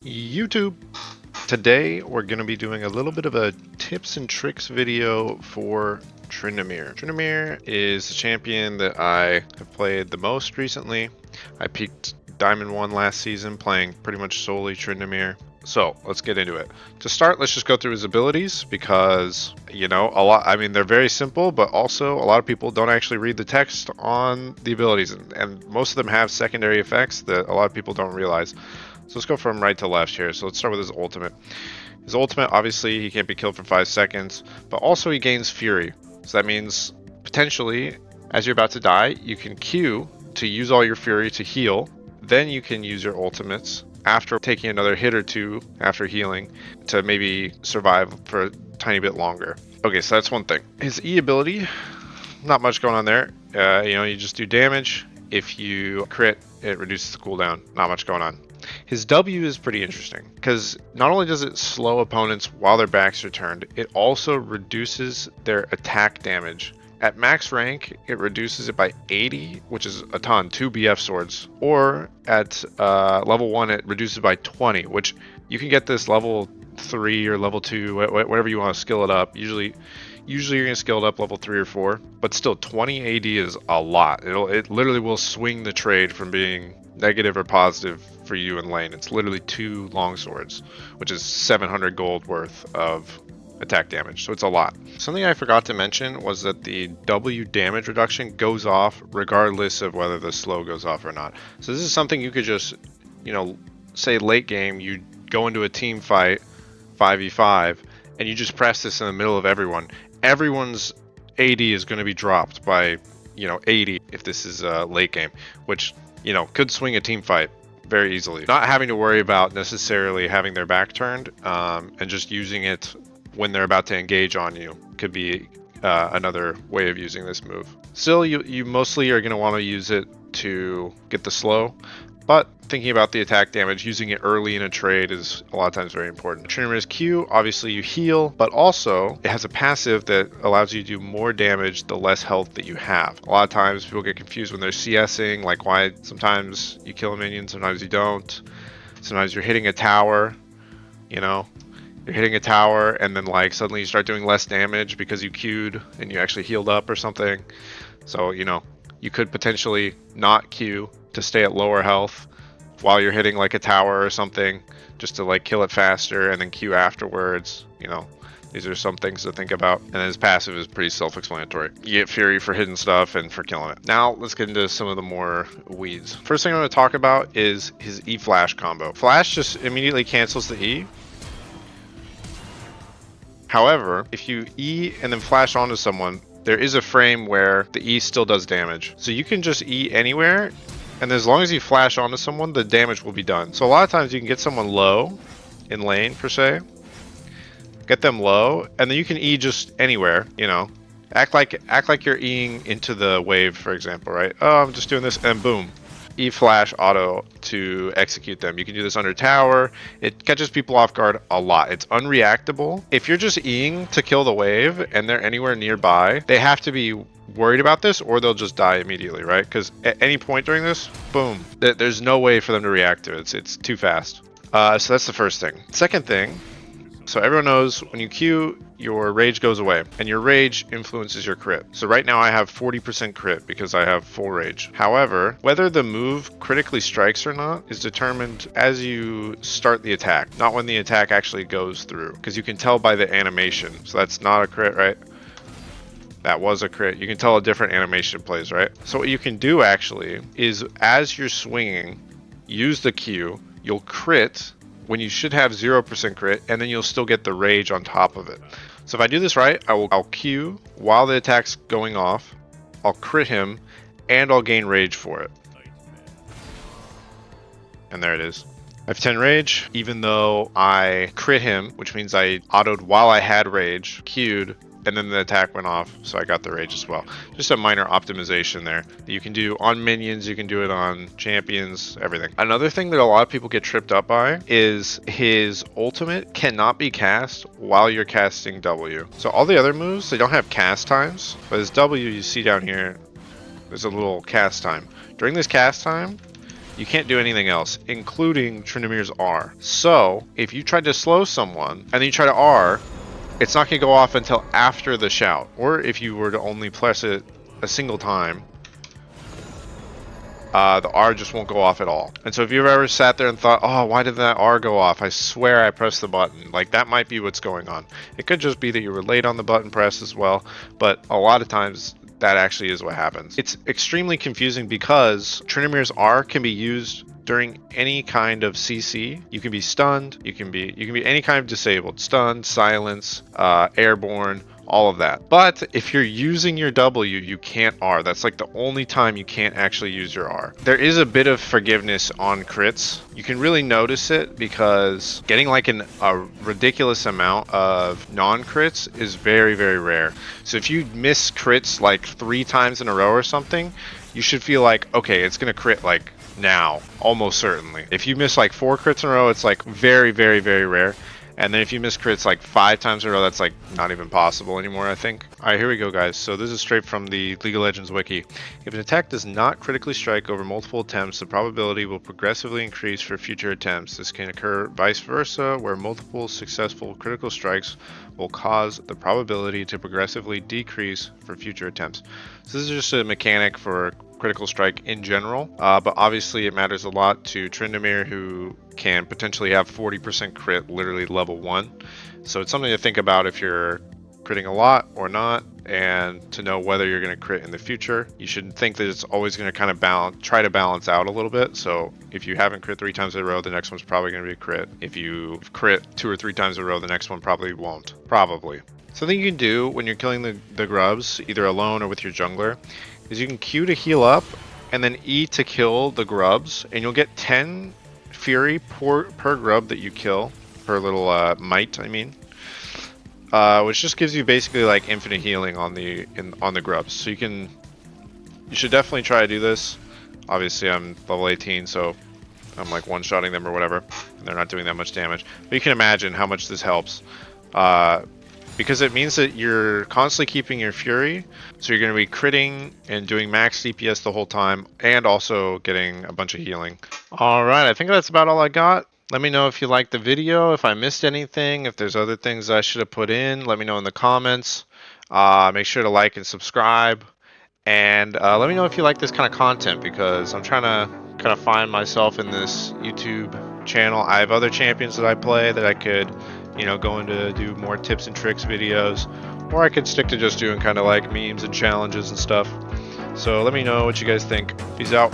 YouTube. Today we're going to be doing a little bit of a tips and tricks video for Tryndamere. Tryndamere is the champion that I have played the most recently. I peaked Diamond 1 last season playing pretty much solely Tryndamere. So let's get into it. To start, let's just go through his abilities because, they're very simple, but also a lot of people don't actually read the text on the abilities, and most of them have secondary effects that a lot of people don't realize. So let's go from right to left here. So let's start with his ultimate. His ultimate, obviously, he can't be killed for 5 seconds, but also he gains Fury. So that means, potentially, as you're about to die, you can Q to use all your Fury to heal. Then you can use your ultimates after taking another hit or two after healing to maybe survive for a tiny bit longer. Okay, so that's one thing. His E ability, not much going on there. You just do damage. If you crit, it reduces the cooldown. Not much going on. His W is pretty interesting because not only does it slow opponents while their backs are turned, it also reduces their attack damage. At max rank, it reduces it by 80, which is a ton, 2 BF swords. Or at level 1, it reduces by 20, which you can get this level 3 or level 2, whatever you want to skill it up. Usually you're going to skill it up level 3 or 4, but still 20 AD is a lot. It literally will swing the trade from being negative or positive for you in lane. It's literally 2 longswords, which is 700 gold worth of attack damage, so it's a lot. Something I forgot to mention was that the W damage reduction goes off regardless of whether the slow goes off or not. So this is something you could just, say late game, you go into a team fight 5v5 and you just press this in the middle of everyone. Everyone's AD is going to be dropped by 80 if this is late game, which could swing a team fight very easily. Not having to worry about necessarily having their back turned and just using it when they're about to engage on you could be another way of using this move. Still, you mostly are going to want to use it to get the slow, but thinking about the attack damage, using it early in a trade is a lot of times very important. Tryndamere's Q, obviously you heal, but also it has a passive that allows you to do more damage the less health that you have. A lot of times people get confused when they're CSing, like why sometimes you kill a minion, sometimes you don't. Sometimes you're hitting a tower, you're hitting a tower and then suddenly you start doing less damage because you queued and you actually healed up or something. So, you could potentially not queue to stay at lower health while you're hitting a tower or something, just to kill it faster and then queue afterwards. These are some things to think about. And his passive is pretty self-explanatory. You get Fury for hidden stuff and for killing it. Now let's get into some of the more weeds. First thing I'm going to talk about is his E flash combo. Flash just immediately cancels the E. However, if you E and then flash onto someone, there is a frame where the E still does damage. So you can just E anywhere, and as long as you flash onto someone, the damage will be done. So a lot of times you can get someone low in lane, per se. Get them low, and then you can E just anywhere, Act like you're Eing into the wave, for example, right? Oh, I'm just doing this, and boom. E flash auto to execute them. You can do this under tower. It catches people off guard a lot. It's unreactable. If you're just Eing to kill the wave and they're anywhere nearby, they have to be worried about this or they'll just die immediately, right? Because at any point during this, boom, there's no way for them to react to it. It's too fast. So that's the first thing. Second thing, so everyone knows when you Q, your rage goes away, and your rage influences your crit. So right now I have 40% crit because I have full rage. However, whether the move critically strikes or not is determined as you start the attack, not when the attack actually goes through, because you can tell by the animation. So that's not a crit, right? That was a crit. You can tell a different animation plays, right? So what you can do actually is as you're swinging, use the Q, you'll crit when you should have 0% crit, and then you'll still get the rage on top of it. So if I do this right, I'll Q while the attack's going off, I'll crit him, and I'll gain rage for it. And there it is. I have 10 rage, even though I crit him, which means I autoed while I had rage, Q'd, and then the attack went off, so I got the rage as well. Just a minor optimization there. You can do on minions, you can do it on champions, everything. Another thing that a lot of people get tripped up by is his ultimate cannot be cast while you're casting W. So all the other moves, they don't have cast times, but his W, you see down here, there's a little cast time. During this cast time, You can't do anything else, including Tryndamere's R. So if you tried to slow someone and then you try to R, it's not going to go off until after the shout. Or if you were to only press it a single time, the R just won't go off at all. And so if you've ever sat there and thought, oh, why did that R go off? I swear I pressed the button. Like, that might be what's going on. It could just be that you were late on the button press as well, but a lot of times that actually is what happens. It's extremely confusing because Tryndamere's R can be used during any kind of CC. You can be stunned, you can be any kind of disabled, stunned, silence, airborne, all of that. But if you're using your W, you can't R. That's like the only time you can't actually use your R. There is a bit of forgiveness on crits. You can really notice it because getting like a ridiculous amount of non-crits is very, very rare. So if you miss crits like 3 times in a row or something, you should feel like, okay, it's gonna crit like now, almost certainly. If you miss like 4 crits in a row, it's like very, very, very rare. And then if you miss crits like 5 times in a row, that's like not even possible anymore, I think. Alright, here we go, guys. So this is straight from the League of Legends wiki. If an attack does not critically strike over multiple attempts, the probability will progressively increase for future attempts. This can occur vice versa, where multiple successful critical strikes will cause the probability to progressively decrease for future attempts. So this is just a mechanic for critical strike in general, but obviously it matters a lot to Tryndamere, who can potentially have 40% crit literally level 1. So it's something to think about if you're critting a lot or not, and to know whether you're going to crit in the future. You should think that it's always going to kind of try to balance out a little bit. So if you haven't crit 3 times in a row, the next one's probably going to be a crit. If you crit 2 or 3 times in a row, the next one probably won't. Probably. Something you can do when you're killing the grubs, either alone or with your jungler, is you can Q to heal up and then E to kill the grubs, and you'll get 10 fury per grub that you kill, per little mite, I mean, which just gives you basically like infinite healing on the grubs. So you should definitely try to do this. Obviously I'm level 18, so I'm like one-shotting them or whatever, and they're not doing that much damage. But you can imagine how much this helps. Because it means that you're constantly keeping your fury, so you're going to be critting and doing max DPS the whole time, and also getting a bunch of healing. Alright, I think that's about all I got. Let me know if you liked the video, if I missed anything, if there's other things I should have put in, let me know in the comments. Make sure to like and subscribe, and let me know if you like this kind of content, because I'm trying to kind of find myself in this YouTube channel. I have other champions that I play that I could, you know, go into do more tips and tricks videos, or I could stick to just doing kind of like memes and challenges and stuff. So let me know what you guys think. Peace out.